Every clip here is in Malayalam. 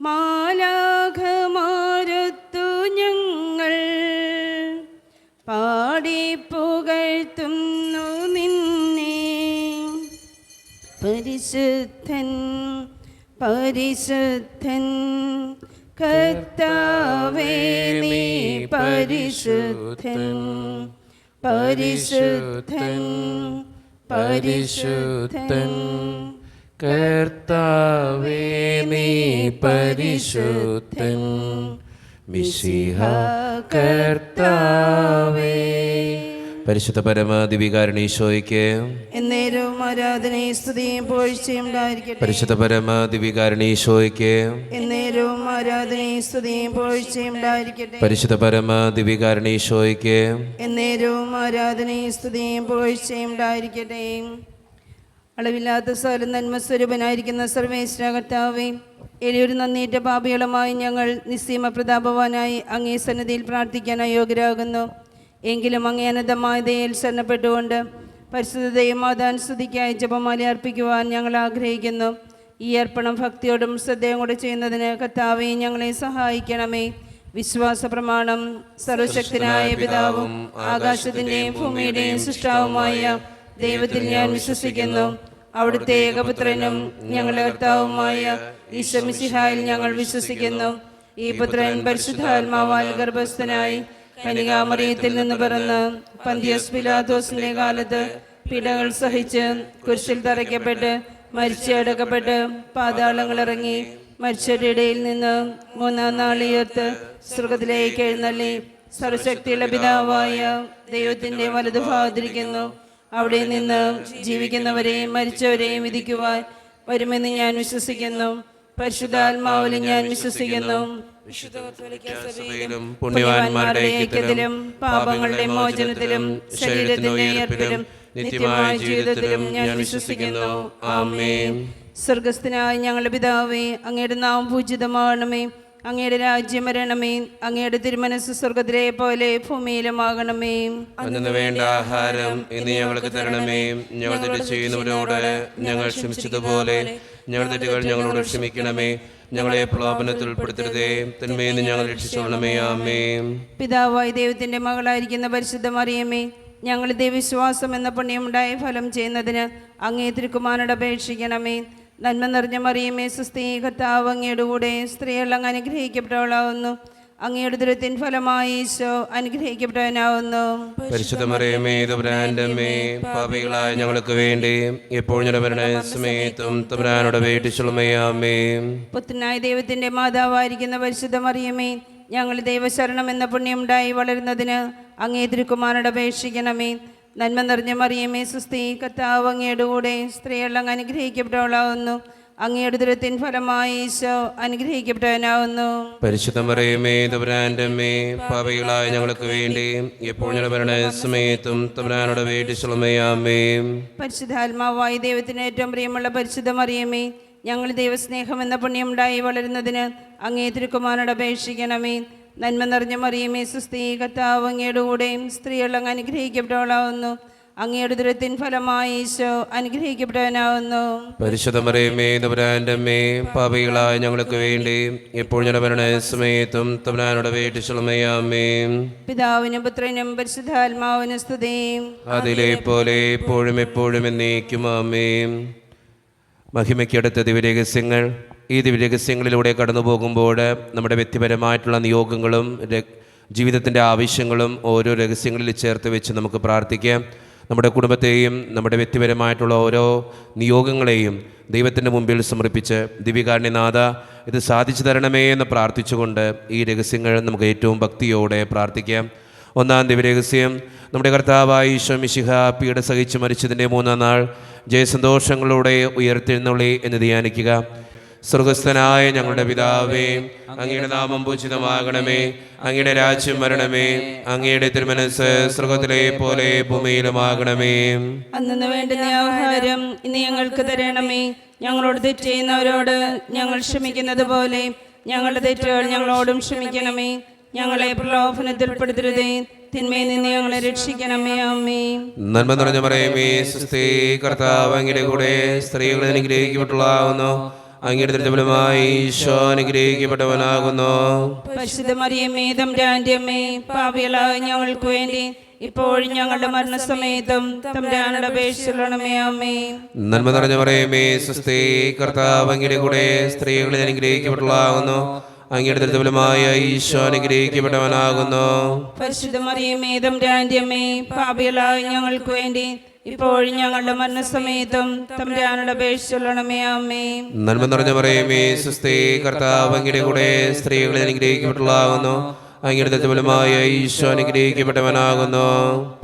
മാലാഖമാരൊത്തു ഞങ്ങൾ പാടിപ്പുകഴ്ത്തുന്നു നിന്നെ. പരിശുദ്ധൻ പരിശുദ്ധൻ കർത്താവേ നീ പരിശുദ്ധൻ. പരിശുദ്ധൻ പരിശുദ്ധൻ കർത്താവേ നീ പരിശുദ്ധൻ. മിശിഹ കർത്താവേ. പരിശുദ്ധ പരമാദിവികാരണീശോയ്ക്ക് എന്നേരവും ആരാധനയും സ്തുതിയും പുകഴ്ചയും ഉണ്ടായിരിക്കട്ടെ. പരിശുദ്ധ പരമാദിവികാരണീശോയ്ക്ക് എന്നേരവും ആരാധനയും സ്തുതിയും പുകഴ്ചയും ഉണ്ടായിരിക്കട്ടെ. പരിശുദ്ധ പരമാദിവികാരണീശോയ്ക്ക് എന്നേരവും ആരാധനയും സ്തുതിയും പുകഴ്ചയും ഉണ്ടായിരിക്കട്ടെ. അളവില്ലാത്ത സകല നന്മ സ്വരൂപനായിരിക്കുന്ന സർവേശ്വര കർത്താവേ, എളിയൊരു നന്ദിയേറ്റ പാപികളുമായി ഞങ്ങൾ നിസ്സീമ പ്രതാപവാനായി അങ്ങേ സന്നിധിയിൽ പ്രാർത്ഥിക്കാൻ അയോഗ്യരാകുന്നു. എങ്കിലും അങ്ങേ അനന്തമായ ദയയിൽ ശരണപ്പെട്ടുകൊണ്ട് പരിശുദ്ധതയും മാതാനുസ്തുതിക്കായി ജപമാല അർപ്പിക്കുവാൻ ഞങ്ങൾ ആഗ്രഹിക്കുന്നു. ഈ അർപ്പണം ഭക്തിയോടും ശ്രദ്ധയും കൂടെ ചെയ്യുന്നതിന് കർത്താവേ ഞങ്ങളെ സഹായിക്കണമേ. വിശ്വാസ പ്രമാണം. സർവശക്തനായ പിതാവും ആകാശത്തിൻ്റെയും ഭൂമിയുടെയും സൃഷ്ടാവുമായ ദൈവത്തിൽ ഞാൻ വിശ്വസിക്കുന്നു. അവിടുത്തെ ഏകപുത്രനും ഞങ്ങളുടെ കർത്താവുമായ ഈശോ മിശിഹായിൽ ഞങ്ങൾ വിശ്വസിക്കുന്നു. ഈ പുത്രൻ പരിശുദ്ധാത്മാവാൽ ഗർഭസ്ഥനായി കന്യകാമറിയത്തിൽ നിന്ന് പിറന്ന് പന്തിയോസ് പിലാത്തോസിന്റെ കാലത്ത് പീഡകൾ സഹിച്ച് കുരിശിൽ തറയ്ക്കപ്പെട്ട് മരിച്ചടക്കപ്പെട്ട് പാതാളങ്ങളിറങ്ങി മരിച്ചവരുടെ ഇടയിൽ നിന്ന് മൂന്നാം നാൾ ഉയർത്ത് സ്വർഗ്ഗത്തിലേക്ക് എഴുന്നള്ളി സർവശക്തിയുള്ള പിതാവായ ദൈവത്തിന്റെ വലതുഭാഗത്തിരിക്കുന്നു. അവിടെ നിന്ന് ജീവിക്കുന്നവരെയും മരിച്ചവരെയും വിധിക്കുവാൻ വരുമെന്ന് ഞാൻ വിശ്വസിക്കുന്നു. പരിശുദ്ധാത്മാവിലും ഞാൻ വിശ്വസിക്കുന്നു. പുണ്യവാന്മാരുടെ ഐക്യത്തിലും പാപങ്ങളുടെ മോചനത്തിലും ശരീരത്തിന്റെ ഉയർപ്പിലും നിത്യമായ ജീവിതത്തിലും ഞാൻ വിശ്വസിക്കുന്നു. ആമേൻ. സ്വർഗസ്ഥനായ ഞങ്ങളുടെ പിതാവേ, അങ്ങയുടെ നാമം പൂജിതമാകണമേ. അങ്ങയുടെ രാജ്യം വരണമേ. അങ്ങയുടെ തിരുമനസ് സ്വർഗത്തിലെ പോലെ ഭൂമിയിലുമാകണമേ. അന്നു വേണ്ട ആഹാരം ഇന്ന് ഞങ്ങൾക്ക് തരണമേ. ഞങ്ങൾ തെറ്റ് ചെയ്യുന്നവരോട് ഞങ്ങൾ ക്ഷമിച്ചതുപോലെ ഞങ്ങളുടെ തെറ്റുകൾ ഞങ്ങളോട് ക്ഷമിക്കണമേ. ഞങ്ങളെ പ്രലോഭനത്തിൽ ഉൾപ്പെടുത്തരുതേ, തിന്മയിൽ നിന്ന് ഞങ്ങൾ രക്ഷിച്ചോളണമേ. ആമേൻ. പിതാവായ ദൈവത്തിന്റെ മകളായിരിക്കുന്ന പരിശുദ്ധ മറിയമേ, ഞങ്ങൾ ദൈവവിശ്വാസം എന്ന പുണ്യമുണ്ടായ ഫലം ചെയ്യുന്നതിന് അങ്ങേ തിരുക്കുമാരനോട് അപേക്ഷിക്കണമേ. നന്മ നിറഞ്ഞ മറിയമേ, സ്വസ്തി, കർത്താവ് അങ്ങയുടെ കൂടെ സ്ത്രീകൾ അങ്ങ് അനുഗ്രഹിക്കപ്പെട്ടവളാവുന്നു. അങ്ങയുടെ ദുരത്തിൻ ഫലമായി ഈശോ അനുഗ്രഹിക്കപ്പെട്ടവനാവുന്നു. പരിശുദ്ധ മറിയമേ, തമ്പുരാന്റെ അമ്മേ, പാപികളായ ഞങ്ങൾക്ക് വേണ്ടി എപ്പോഴും ഞങ്ങളുടെ മരണസമയത്തും തമ്പുരാനോട് അപേക്ഷിച്ചുകൊള്ളണമേ. ആമേൻ. പുത്രനായ ദൈവത്തിന്റെ മാതാവായിരിക്കുന്ന പരിശുദ്ധ മറിയമേ, ഞങ്ങൾ ദൈവശരണം എന്ന പുണ്യമുണ്ടായി വളരുന്നതിന് അങ്ങേ തിരുക്കുമാരനോട് അപേക്ഷിക്കണമേ. നന്മ നിറഞ്ഞ മറിയമേ, സ്വസ്തി, കർത്താവ് അങ്ങയുടെ കൂടെ സ്ത്രീകൾ അങ്ങ് അനുഗ്രഹിക്കപ്പെട്ടവളാവുന്നു. അങ്ങയുടെ ദുരത്തിൻ ഫലമായി ഈശോ അനുഗ്രഹിക്കപ്പെട്ടവനാവുന്നു. പരിശുദ്ധ മറിയമേ, തമ്പുരാന്റെ അമ്മേ, പാപികളായ ഞങ്ങൾക്ക് വേണ്ടി എപ്പോഴും ഞങ്ങളുടെ മരണസമയത്തും തമ്പുരാനോട് അപേക്ഷിച്ചുകൊള്ളണമേ. ആമേൻ. പരിശുദ്ധാത്മാവായ ദൈവത്തിന് ഏറ്റവും പ്രിയമുള്ള പരിശുദ്ധ മറിയമേ, ഞങ്ങൾ ദൈവസ്നേഹം എന്ന പുണ്യമുണ്ടായി വളരുന്നതിന് അങ്ങേ തിരുക്കുമാരനോട് അപേക്ഷിക്കണമേ. നന്മ നിറഞ്ഞ മറിയമേ, സ്വസ്തി, കർത്താവ് അങ്ങയുടെ കൂടെ സ്ത്രീകൾ അങ്ങ് അനുഗ്രഹിക്കപ്പെട്ടവളാവുന്നു. അങ്ങയുടെ ദുരത്തിൻ ഫലമായി ഈശോ അനുഗ്രഹിക്കപ്പെട്ടവനാവുന്നു. പരിശുദ്ധ മറിയമേ, തമ്പുരാന്റെ അമ്മേ, പാപികളായ ഞങ്ങൾക്ക് വേണ്ടി എപ്പോഴും ഞങ്ങളുടെ മരണസമയത്തും തമ്പുരാനോട് അപേക്ഷിച്ചുകൊള്ളണമേ. ആമേൻ. പിതാവിനും പുത്രനും പരിശുദ്ധാത്മാവിനും സ്തുതി. അതിലെ പോലെ എപ്പോഴും എപ്പോഴും എന്നേക്കും. ആമേൻ. മഹിമയ്ക്കടുത്ത ദിവ്യരഹസ്യങ്ങൾ. ഈ ദിവ്യരഹസ്യങ്ങളിലൂടെ കടന്നു പോകുമ്പോൾ നമ്മുടെ വ്യക്തിപരമായിട്ടുള്ള നിയോഗങ്ങളും ജീവിതത്തിൻ്റെ ആവശ്യങ്ങളും ഓരോ രഹസ്യങ്ങളിൽ ചേർത്ത് വെച്ച് നമുക്ക് പ്രാർത്ഥിക്കാം. നമ്മുടെ കുടുംബത്തെയും നമ്മുടെ വ്യക്തിപരമായിട്ടുള്ള ഓരോ നിയോഗങ്ങളെയും ദൈവത്തിൻ്റെ മുമ്പിൽ സമർപ്പിച്ച് ദിവ്യകാരുണ്യനാഥ ഇത് സാധിച്ചു തരണമേ എന്ന് പ്രാർത്ഥിച്ചുകൊണ്ട് ഈ രഹസ്യങ്ങൾ നമുക്ക് ഏറ്റവും ഭക്തിയോടെ പ്രാർത്ഥിക്കാം. ഒന്നാം ദിവ്യരഹസ്യം. നമ്മുടെ കർത്താവായ ഈശോ മിശിഹ പീഡ സഹിച്ച് മരിച്ചതിൻ്റെ മൂന്നാം നാൾ ജയസന്തോഷങ്ങളോടെ ഉയർത്തെഴുന്നള്ളി എന്ന് ധ്യാനിക്കുക. സ്വർഗസ്ഥനായ ഞങ്ങളുടെ പിതാവേ, അങ്ങയുടെ നാമം പൂജിതമാകണമേ. അങ്ങയുടെ രാജ്യം വരണമേ. അങ്ങയുടെ തിരുമനസ്സ് സ്വർഗത്തിലെ പോലെ ഭൂമിയിലുമാകണമേ. അന്നു വേണ്ടുന്ന ആഹാരം ഇന്ന് ഞങ്ങൾക്ക് തരണമേ. ഞങ്ങളോട് തെറ്റ് ചെയ്യുന്നവരോട് ഞങ്ങൾ ക്ഷമിക്കുന്നത് പോലെ ഞങ്ങളുടെ തെറ്റുകൾ ഞങ്ങളോടും ക്ഷമിക്കണമേ. ഞങ്ങളെ പ്രലോഭനത്തിൽ പെടുത്തരുതേ, തിന്മയിൽ നിന്ന് ഞങ്ങളെ രക്ഷിക്കണമേ. ആമേൻ. നന്മ നിറഞ്ഞ മറിയമേ, സ്വസ്തി, കർത്താവ് അങ്ങയുടെ കൂടെ സ്ത്രീകൾ അനുഗ്രഹിക്കപ്പെട്ടവളാകുന്നു. അങ്ങയുടെ ദുരിതഫലമായി ഈശോ അനുഗ്രഹിക്കപ്പെട്ടവനാകുന്നു. പരിശുദ്ധ മറിയമേ തമ്പുരാന്റെ അമ്മേ, പാപികളായ ഞങ്ങൾക്ക് വേണ്ടി ഇപ്പോഴും ഞങ്ങളുടെ മരണസമയത്തും തമ്പുരാനോട് അപേക്ഷിച്ചുകൊള്ളണമേ. ആമേൻ. നന്മ നിറഞ്ഞ മറിയമേ, സ്വസ്തി, കർത്താവ് അങ്ങയുടെ കൂടെ സ്ത്രീകളിൽ അനുഗ്രഹിക്കപ്പെട്ടവളാകുന്നു. അങ്ങയുടെ ദുരിതഫലമായ ഈശോ അനുഗ്രഹിക്കപ്പെട്ടവനാകുന്നു. പരിശുദ്ധ മറിയമേ തമ്പുരാന്റെ അമ്മേ, പാപികളായ ഞങ്ങൾക്ക് വേണ്ടി ഇപ്പോഴും ഞങ്ങളുടെ മരണസമയത്തും തമ്പുരാനോട് അപേക്ഷിച്ചുകൊള്ളണമേ. ആമേൻ. നന്മ നിറഞ്ഞ മറിയമേ, സ്വസ്തി, കർത്താവ് അങ്ങയുടെ കൂടെ സ്ത്രീകളിൽ അനുഗ്രഹിക്കപ്പെട്ടവളാകുന്നു. അങ്ങയുടെ ദുരിതഫലമായ ഈശോ അനുഗ്രഹിക്കപ്പെട്ടവനാകുന്നു.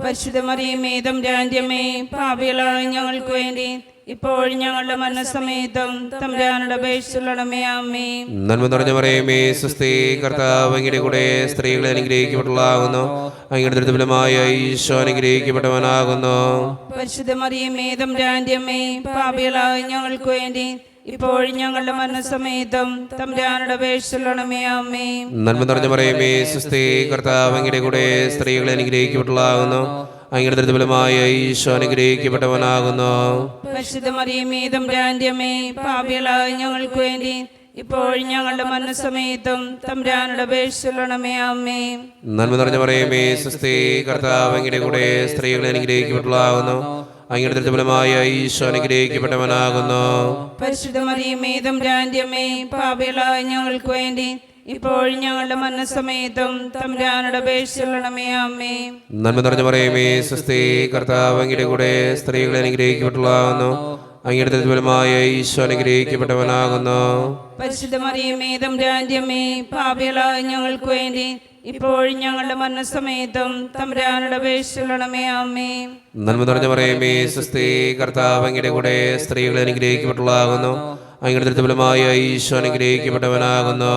പരിശുദ്ധ മറിയമേ തമ്പുരാന്റെ അമ്മേ, പാപികളായ ഞങ്ങൾക്ക് വേണ്ടി ഇപ്പോഴും ഞങ്ങളുടെ മരണസമയത്തും തമ്പുരാനോട് അപേക്ഷിച്ചുകൊള്ളണമേ. ആമേൻ. നന്മ നിറഞ്ഞ മറിയമേ, സ്വസ്തി, കർത്താവ് അങ്ങയുടെ കൂടെ സ്ത്രീകളിൽ അനുഗ്രഹിക്കപ്പെട്ടവളാകുന്നു. അങ്ങയുടെ ദുരിതഫലമായ ഈശോ അനുഗ്രഹിക്കപ്പെട്ടവനാകുന്നു. പരിശുദ്ധ മറിയമേ തമ്പുരാന്റെ അമ്മേ, പാപികളായ ഞങ്ങൾക്ക് വേണ്ടി ഇപ്പോഴും ഞങ്ങളുടെ മരണസമയത്തും തമ്പുരാനോട് അപേക്ഷിച്ചുകൊള്ളണമേ. ആമേൻ. നന്മ നിറഞ്ഞ മറിയമേ, സ്വസ്തി, കർത്താവ് അങ്ങയുടെ കൂടെ സ്ത്രീകളിൽ അനുഗ്രഹിക്കപ്പെട്ടവളാകുന്നു. അങ്ങയുടെ ദുരിതഫലമായ ഈശോ അനുഗ്രഹിക്കപ്പെട്ടവനാകുന്നു. പരിശുദ്ധ മറിയമേ തമ്പുരാന്റെ അമ്മേ, പാപികളായ ഞങ്ങൾക്ക് വേണ്ടി ഇപ്പോഴും ഞങ്ങളുടെ മരണസമയത്തും തമ്പുരാനോട് അപേക്ഷിച്ചുകൊള്ളണമേ. ആമേൻ. നന്മ നിറഞ്ഞ മറിയമേ, സ്വസ്തി, കർത്താവ് അങ്ങയുടെ കൂടെ സ്ത്രീകളിൽ അനുഗ്രഹിക്കപ്പെട്ടവളാകുന്നു. അങ്ങയുടെ ദുരിതഫലമായ ഈശോ അനുഗ്രഹിക്കപ്പെട്ടവനാകുന്നു. പരിശുദ്ധ മറിയമേ തമ്പുരാന്റെ അമ്മേ, പാപികളായ ഞങ്ങൾക്ക് വേണ്ടി ഇപ്പോഴും ഞങ്ങളുടെ മരണസമയത്തും തമ്പുരാനോട് അപേക്ഷിച്ചുകൊള്ളണമേ. ആമേൻ. നന്മ നിറഞ്ഞ മറിയമേ, സ്വസ്തി, കർത്താവ് അങ്ങയുടെ കൂടെ സ്ത്രീകളിൽ അനുഗ്രഹിക്കപ്പെട്ടവളാകുന്നു. അങ്ങയുടെ ദുരിതഫലമായ ഈശോ അനുഗ്രഹിക്കപ്പെട്ടവനാകുന്നു. പരിശുദ്ധ മറിയമേ തമ്പുരാന്റെ അമ്മേ, പാപികളായ ഞങ്ങൾക്ക് വേണ്ടി ഇപ്പോഴും ഞങ്ങളുടെ മരണസമയത്തും തമ്പുരാനോട് അപേക്ഷിച്ചുകൊള്ളണമേ. ആമേൻ. നന്മ നിറഞ്ഞ മറിയമേ, സ്വസ്തി, കർത്താവ് അങ്ങയുടെ കൂടെ സ്ത്രീകളിൽ അനുഗ്രഹിക്കപ്പെട്ടവളാകുന്നു. അങ്ങയുടെ ദുരിതഫലമായ ഈശോ അനുഗ്രഹിക്കപ്പെട്ടവനാകുന്നു.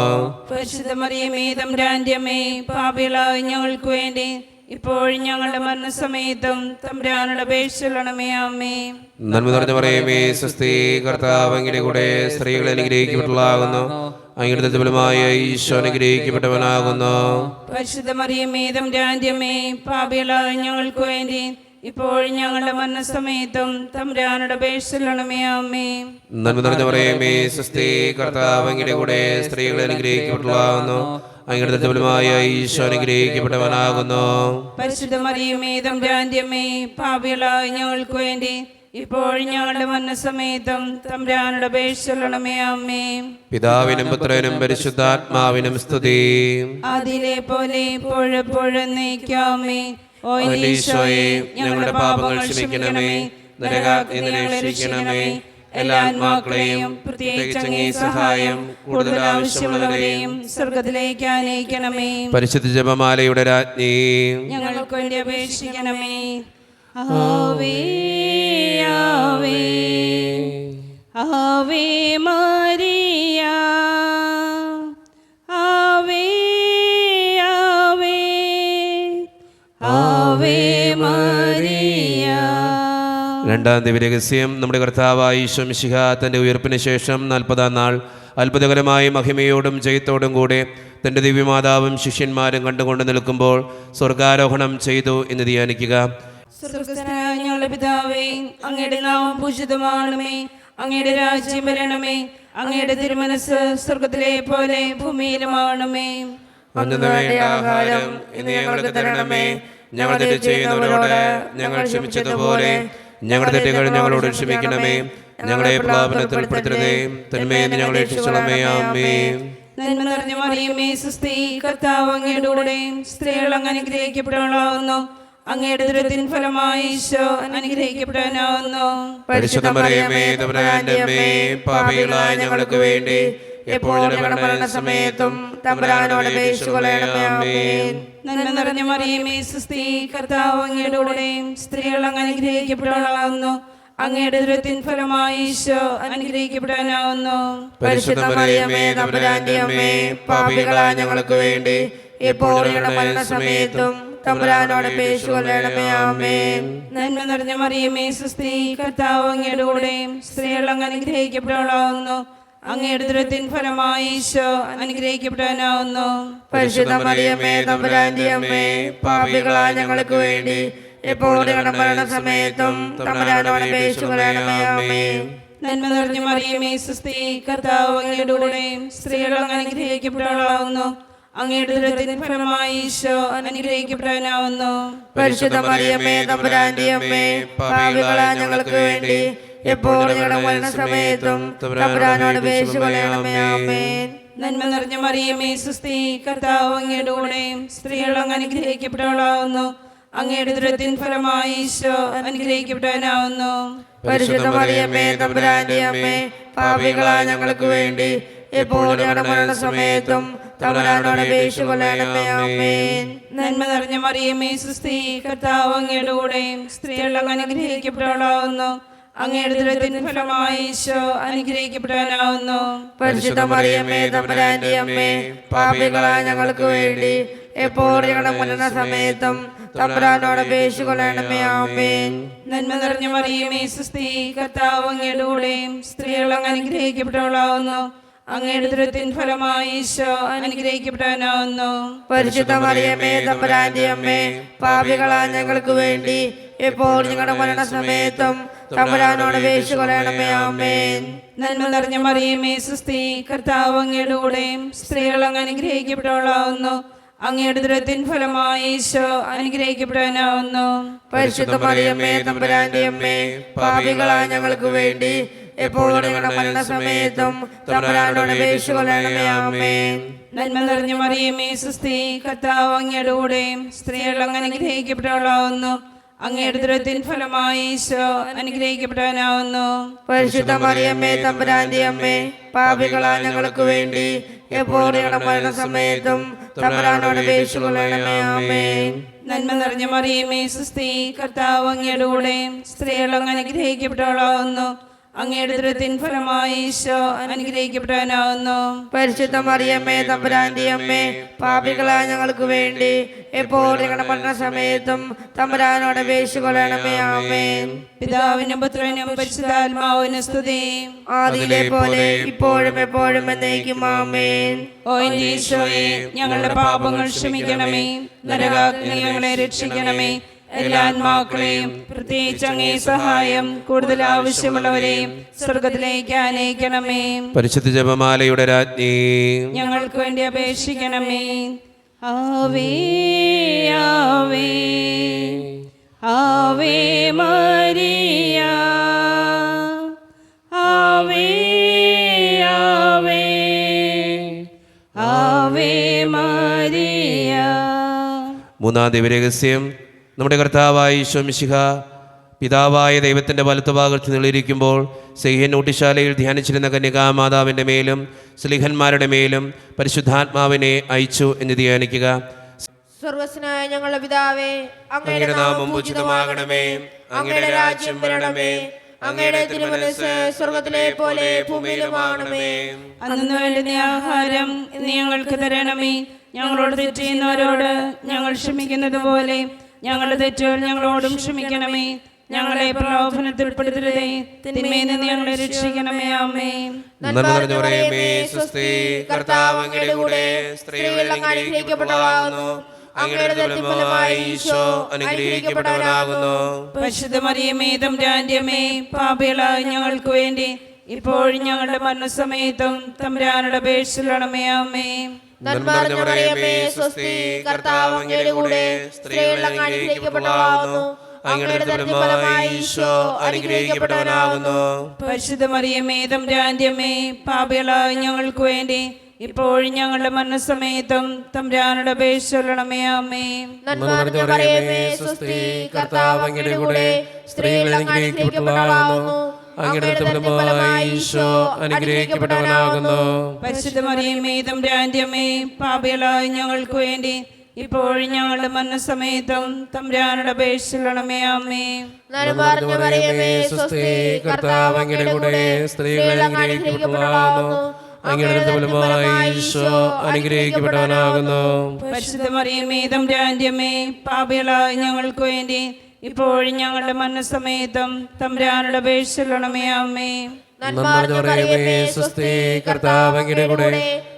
പരിശുദ്ധ മറിയമേ തമ്പുരാന്റെ അമ്മേ, പാപികളായ ഞങ്ങൾക്ക് വേണ്ടി ഇപ്പോഴും ഞങ്ങളുടെ മരണസമയത്തും തമ്പുരാനോട് അപേക്ഷിച്ചുകൊള്ളണമേ. ആമേൻ. നന്മ നിറഞ്ഞ മറിയമേ, സ്വസ്തി, കർത്താവ് അങ്ങയുടെ കൂടെ സ്ത്രീകളിൽ അനുഗ്രഹിക്കപ്പെട്ടവളാകുന്നു. അങ്ങയുടെ ദുരിതഫലമായ ഈശോ അനുഗ്രഹിക്കപ്പെട്ടവനാകുന്നു. പരിശുദ്ധ മറിയമേ തമ്പുരാന്റെ അമ്മേ, പാപികളായ ഞങ്ങൾക്ക് വേണ്ടി ഇപ്പോഴും ഞങ്ങളുടെ മരണസമയത്തും തമ്പുരാനോട് അപേക്ഷിച്ചുകൊള്ളണമേ. ആമേൻ. നന്മ നിറഞ്ഞ മറിയമേ, സ്വസ്തി, കർത്താവ് അങ്ങയുടെ കൂടെ സ്ത്രീകളിൽ അനുഗ്രഹിക്കപ്പെട്ടവളാകുന്നു. അങ്ങയുടെ ദുരിതഫലമായ ഈശോ അനുഗ്രഹിക്കപ്പെട്ടവനാകുന്നു. പരിശുദ്ധ മറിയമേ തമ്പുരാന്റെ അമ്മേ, പാപികളായ ഞങ്ങൾക്ക് വേണ്ടി ഇപ്പോഴും ഞങ്ങളുടെ മരണസമയത്തും തമ്പുരാനോട് അപേക്ഷിച്ചുകൊള്ളണമേ. ആമേൻ. പിതാവിനും പുത്രനും പരിശുദ്ധാത്മാവിനും സ്തുതി. ആദിയിലെ പോലെ ഇപ്പോഴെപ്പോഴും എന്നേക്കുമേ. ഓ ഈശോയെ, ഞങ്ങളുടെ പാപങ്ങൾ ക്ഷമിക്കണമേ, നരകാഗ്നി രക്ഷിക്കണമേ. എല്ലാ ആത്മാക്കളെയും പ്രത്യേകിച്ച് അങ്ങേ സഹായം കൂടുതൽ ആവശ്യമുള്ളവരെയും സ്വർഗത്തിലേക്ക് ആനയിക്കണമേ. പരിശുദ്ധ ജപമാലയുടെ രാജ്ഞി, ഞങ്ങൾക്ക് വേണ്ടി അപേക്ഷിക്കണമേ. ആവേ ആവേ ആവേ മരിയ, ആവേ ആവേ ആവേ മരിയ. രണ്ടാം ദിവ്യരഹസ്യം. നമ്മുടെ കർത്താവായ ഈശോ മിശിഹ തൻ്റെ ഉയർപ്പിന് ശേഷം 40-ാം നാൾ അത്ഭുതകരമായ മഹിമയോടും ജയത്തോടും കൂടെ തൻ്റെ ദിവ്യമാതാവും ശിഷ്യന്മാരും കണ്ടുകൊണ്ട് നിൽക്കുമ്പോൾ സ്വർഗാരോഹണം ചെയ്തു എന്ന് ധ്യാനിക്കുക. സ്വർഗ്ഗസ്ഥനായ ഞങ്ങളുടെ പിതാവേ, അങ്ങയുടെ നാമം പൂജിതമാണമേ. അങ്ങയുടെ രാജ്യം വരണമേ. അങ്ങയുടെ തിരുമനസ് സ്വർഗത്തിലെ പോലെ ഭൂമിയിലുമാണമേ. അന്നു വേണ്ട ആഹാരം ഇന്ന് ഞങ്ങൾക്ക് തരണമേ. ഞങ്ങൾ തെറ്റ് ചെയ്യുന്നവരോട് ഞങ്ങൾ ക്ഷമിച്ചതുപോലെ ഞങ്ങളുടെ തെറ്റുകൾ ഞങ്ങളോട് ക്ഷമിക്കണമേ. ഞങ്ങളെ പ്രലോഭനത്തിൽ ഉൾപ്പെടുത്തരുതേ, തിന്മയിൽ നിന്ന് ഞങ്ങളെ രക്ഷിക്കണമേ. ആമേൻ. നന്മ നിറഞ്ഞ മറിയമേ, സുസ്ഥി, കർത്താവ് അങ്ങയുടെ കൂടെ സ്ത്രീകൾ അങ്ങ് അനുഗ്രഹിക്കപ്പെട്ടവളാവുന്നു. അങ്ങയുടെ ദുരിതത്തിൻ ഫലമായി ഈശോ അനുഗ്രഹിക്കപ്പെടാനാവുന്നു. പരിശുദ്ധ മറിയമേ തമ്പുരാന്റെ അമ്മേ, പാപികളായ ഞങ്ങൾക്ക് വേണ്ടി എപ്പോഴും മരണസമയത്തും തമ്പുരാനോട് അപേക്ഷിച്ചുകൊള്ളണമേ. ആമേൻ. നന്മ നിറഞ്ഞ മറിയമേ, സുസ്ഥി, കർത്താവ് അങ്ങയുടെ കൂടെ സ്ത്രീകൾ അങ്ങ് അനുഗ്രഹിക്കപ്പെട്ടവളാവുന്നു. അങ്ങയുടെ ദുരിതത്തിൻ ഫലമായി ഈശോ അനുഗ്രഹിക്കപ്പെടാനാവുന്നു. പരിശുദ്ധ മറിയമേ തമ്പുരാന്റെ അമ്മേ, പാപികളായ ഞങ്ങൾക്ക് വേണ്ടി എപ്പോഴും മരണസമയത്തും തമ്പുരാനോട് അപേക്ഷിച്ചുകൊള്ളണമേ. ആമേൻ. നന്മ നിറഞ്ഞ മറിയമേ, സുസ്ഥി, കർത്താവ് അങ്ങയുടെ കൂടെ സ്ത്രീകൾ അങ്ങ് അനുഗ്രഹിക്കപ്പെട്ടവളാവുന്നു. അങ്ങയുടെ ദുരിതത്തിൻ ഫലമായി ഈശോ അനുഗ്രഹിക്കപ്പെടാനാവുന്നു. പരിശുദ്ധ മറിയമേ തമ്പുരാന്റെ അമ്മേ, പാപികളായ ഞങ്ങൾക്ക് വേണ്ടി എപ്പോഴും മരണസമയത്തും തമ്പുരാനോട് അപേക്ഷിച്ചുകൊള്ളണമേ. ആമേൻ. നന്മ നിറഞ്ഞ മറിയമേ സുസ്ഥി, കർത്താവ് അങ്ങയുടെ കൂടെ സ്ത്രീകൾ അങ്ങ് അനുഗ്രഹിക്കപ്പെട്ടവളാവുന്നു. അങ്ങയുടെ ഉദരത്തിൻ ഫലമായി ഈശോ അനുഗ്രഹിക്കപ്പെട്ടവനാവുന്നു. പരിശുദ്ധ മറിയമേ തമ്പുരാന്റെ അമ്മേ, പാപികളായ ഞങ്ങൾക്ക് വേണ്ടി എപ്പോഴും ഞങ്ങളുടെ മരണസമയത്തും തമ്പുരാനോട് അപേക്ഷിച്ചുകൊള്ളണമേ. ആമേൻ. നന്മ നിറഞ്ഞ മറിയമേ സുസ്ഥി, കർത്താവ് അങ്ങയുടെ കൂടെ സ്ത്രീകൾ അങ്ങ് അനുഗ്രഹിക്കപ്പെട്ടവളാവുന്നു. അങ്ങയുടെ ഉദരത്തിൻ ഫലമായി ഈശോ അനുഗ്രഹിക്കപ്പെട്ടവനാവുന്നു. പരിശുദ്ധ മറിയമേ തമ്പുരാന്റെ അമ്മേ, പാപികളായ ഞങ്ങൾക്ക് വേണ്ടി എപ്പോഴും ഞങ്ങളുടെ മരണസമയത്തും തമ്പുരാനോട് അപേക്ഷിച്ചുകൊള്ളണമേ. ആമേൻ. നന്മ നിറഞ്ഞ മറിയമേ സുസ്ഥി, കർത്താവ് അങ്ങയുടെ കൂടെ സ്ത്രീകൾ അങ്ങ് അനുഗ്രഹിക്കപ്പെട്ടവളാവുന്നു. അങ്ങയുടെ ഉദരത്തിൻ ഫലമായി ഈശോ അനുഗ്രഹിക്കപ്പെട്ടവനാവുന്നു. പരിശുദ്ധ മറിയമേ തമ്പുരാന്റെ അമ്മേ, പാപികളായ ഞങ്ങൾക്ക് വേണ്ടി എപ്പോഴും ഞങ്ങളുടെ മരണസമയത്തും തമ്പുരാനോട് അപേക്ഷിച്ചുകൊള്ളണമേ. ആമേൻ. നന്മ നിറഞ്ഞ മറിയമേ സുസ്ഥി, കർത്താവ് അങ്ങയുടെ കൂടെ സ്ത്രീകൾ അങ്ങ് അനുഗ്രഹിക്കപ്പെട്ടവളാവുന്നു. അങ്ങയുടെ ഉദരത്തിൻ ഫലമായി ഈശോ അനുഗ്രഹിക്കപ്പെട്ടവനാവുന്നു. പരിശുദ്ധ മറിയമേ തമ്പുരാന്റെ അമ്മേ, പാപികളായ ഞങ്ങൾക്ക് വേണ്ടി എപ്പോഴും ഞങ്ങളുടെ മരണസമയത്തും തമ്പുരാനോട് അപേക്ഷിച്ചുകൊള്ളണമേ. ആമേൻ. നന്മ നിറഞ്ഞ മറിയമേ സുസ്ഥി, കർത്താവ് അങ്ങയുടെ കൂടെ സ്ത്രീകൾ അങ്ങ് അനുഗ്രഹിക്കപ്പെട്ടവളാവുന്നു. അങ്ങയുടെ ഉദരത്തിൻ ഫലമായി ഈശോ അനുഗ്രഹിക്കപ്പെട്ടവനാവുന്നു. പരിശുദ്ധ മറിയമേ തമ്പുരാന്റെ അമ്മേ, പാപികളായ ഞങ്ങൾക്ക് വേണ്ടി എപ്പോഴും ഞങ്ങളുടെ മരണസമയത്തും തമ്പുരാനോട് അപേക്ഷിച്ചുകൊള്ളണമേ. ആമേൻ. നന്മ നിറഞ്ഞ മറിയമേ സുസ്ഥി, കർത്താവ് അങ്ങയുടെ കൂടെ സ്ത്രീകൾ അങ്ങ് അനുഗ്രഹിക്കപ്പെട്ടവളാവുന്നു. അങ്ങയുടെ ഉദരത്തിൻ ഫലമായി ഈശോ അനുഗ്രഹിക്കപ്പെട്ടവനാവുന്നു. പരിശുദ്ധ മറിയമേ തമ്പുരാന്റെ അമ്മേ, പാപികളായ ഞങ്ങൾക്ക് വേണ്ടി എപ്പോഴും ഞങ്ങളുടെ മരണസമയത്തും തമ്പുരാനോട് അപേക്ഷിച്ചുകൊള്ളണമേ. ആമേൻ. നന്മ നിറഞ്ഞ മറിയമേ സുസ്ഥി, കർത്താവ് അങ്ങയുടെ കൂടെ സ്ത്രീകൾ അങ്ങ് അനുഗ്രഹിക്കപ്പെട്ടവളാവുന്നു. അങ്ങയുടെ ഉദരത്തിൻ ഫലമായി ഈശോ അനുഗ്രഹിക്കപ്പെട്ടവനാവുന്നു. പരിശുദ്ധ മറിയമേ തമ്പുരാന്റെ അമ്മേ, പാപികളായ ഞങ്ങൾക്ക് വേണ്ടി എപ്പോഴും ഞങ്ങളുടെ മരണസമയത്തും തമ്പുരാനോട് അപേക്ഷിച്ചുകൊള്ളണമേ. ആമേൻ. പിതാവിനും പുത്രനും പരിശുദ്ധാത്മാവിനും സ്തുതി. ആദിയിലെ പോലെ ഇപ്പോഴും എപ്പോഴും എന്നേക്കും. ആമേൻ. ഓ എന്റെ ഈശോയെ, ഞങ്ങളുടെ പാപങ്ങൾ ക്ഷമിക്കണമേ. നരകാഗ്നി ഞങ്ങളെ രക്ഷിക്കണമേ. എല്ലാ ആത്മാക്കളെയും പ്രത്യേകിച്ച് അങ്ങേ സഹായം കൂടുതൽ ആവശ്യമുള്ളവരെയും സ്വർഗത്തിലേക്ക് ആനയിക്കണമേ. പരിശുദ്ധ ജപമാലയുടെ രാജ്ഞി, ഞങ്ങൾക്ക് വേണ്ടി അപേക്ഷിക്കണമേ. ആവേ ആവേ ആവേ മരിയ, ആവേ ആവേ ആവേ മരിയ. മൂന്നാം ദിവ്യരഹസ്യം, നമ്മുടെ കർത്താവായ ഈശോ മിശിഹ പിതാവായ ദൈവത്തിൻ്റെ വലത്തുഭാഗത്ത് നിളിരിക്കുമ്പോൾ സെയ്യനൂട്ടിശാലയിൽ ധ്യാനിച്ചിരുന്ന കന്യകാമാതാവിൻ്റെ മേലും സ്ലീഹന്മാരുടെ മേലും പരിശുദ്ധാത്മാവിനെ അയച്ചു എന്ന് ധ്യാനിക്കുക. സ്വർഗ്ഗസ്നായ ഞങ്ങളുടെ പിതാവേ, അങ്ങയുടെ നാമം പൂജിതമാകണമേ. അങ്ങയുടെ രാജ്യം വരണമേ. അങ്ങയുടെ തിരുമനസ്സ് സ്വർഗ്ഗത്തിലെ പോലെ ഭൂമിയിലുമാകണമേ. അന്നു വേണ്ടുന്ന ആഹാരം ഇന്ന് ഞങ്ങൾക്ക് തരണമേ. ഞങ്ങളോട് തെറ്റ് ചെയ്യുന്നവരോട് ഞങ്ങൾ ക്ഷമിക്കുന്നത് പോലെ ഞങ്ങളുടെ തെറ്റുകൾ ഞങ്ങളോടും ക്ഷമിക്കണമേ. ഞങ്ങളെ പ്രലോഭനത്തിൽ ഉൾപ്പെടുത്തരുതേ, തിന്മയിൽ നിന്ന് ഞങ്ങളെ രക്ഷിക്കണമേ. ആമേൻ. നന്മ നിറഞ്ഞ മറിയമേ, സ്വസ്തി, കർത്താവ് അങ്ങയുടെ കൂടെ സ്ത്രീകളിൽ അനുഗ്രഹിക്കപ്പെട്ടവളാകുന്നു. അങ്ങയുടെ ഫലമായി ഈശോ അനുഗ്രഹിക്കപ്പെട്ടവനാകുന്നു. പരിശുദ്ധ മറിയമേ തമ്പുരാന്റെ അമ്മേ, പാപികളായ ഞങ്ങൾക്ക് വേണ്ടി ഇപ്പോഴും ഞങ്ങളുടെ മരണസമയത്തും തമ്പുരാനോട് അപേക്ഷിച്ചുകൊള്ളണമേ. ആമേൻ. നന്മ നിറഞ്ഞ മറിയമേ, സ്വസ്തി, കർത്താവ് അങ്ങയുടെ കൂടെ സ്ത്രീകളിൽ അനുഗ്രഹിക്കപ്പെട്ടവളാകുന്നു. അങ്ങയുടെ ഫലമായി ഈശോ അനുഗ്രഹിക്കപ്പെട്ടവനാകുന്നു. പരിശുദ്ധ മറിയമേ തമ്പുരാന്റെ അമ്മേ, പാപികളായ ഞങ്ങൾക്ക് വേണ്ടി ഇപ്പോഴും ഞങ്ങളുടെ മരണസമയത്തും തമ്പുരാനോട് അപേക്ഷിച്ചുകൊള്ളണമേ. ആമേൻ. നന്മ നിറഞ്ഞ മറിയമേ, സ്വസ്തി, കർത്താവ് അങ്ങയുടെ കൂടെ സ്ത്രീകളിൽ അനുഗ്രഹിക്കപ്പെട്ടവളാകുന്നു. അങ്ങയുടെ ഫലമായി ഈശോ അനുഗ്രഹിക്കപ്പെട്ടവനാകുന്നു. പരിശുദ്ധ മറിയമേ തമ്പുരാന്റെ അമ്മേ, പാപികളായ ഞങ്ങൾക്ക് വേണ്ടി ഇപ്പോഴും ഞങ്ങളുടെ മരണസമയത്തും തമ്പുരാനോട് അപേക്ഷിച്ചുകൊള്ളണമേ. ആമേൻ. നന്മ നിറഞ്ഞ മറിയമേ, സ്വസ്തി, കർത്താവ് അങ്ങയുടെ കൂടെ സ്ത്രീകളിൽ അനുഗ്രഹിക്കപ്പെട്ടവളാകുന്നു. അങ്ങയുടെ ഫലമായി ഈശോ അനുഗ്രഹിക്കപ്പെട്ടവനാകുന്നു. പരിശുദ്ധ മറിയമേ തമ്പുരാന്റെ അമ്മേ, പാപികളായ ഞങ്ങൾക്ക് വേണ്ടി ഇപ്പോഴും ഞങ്ങളുടെ മരണസമയത്തും തമ്പുരാനോട് അപേക്ഷിച്ചുകൊള്ളണമേ. ആമേൻ. നന്മ നിറഞ്ഞ മറിയമേ, സ്വസ്തി, കർത്താവ് അങ്ങയുടെ കൂടെ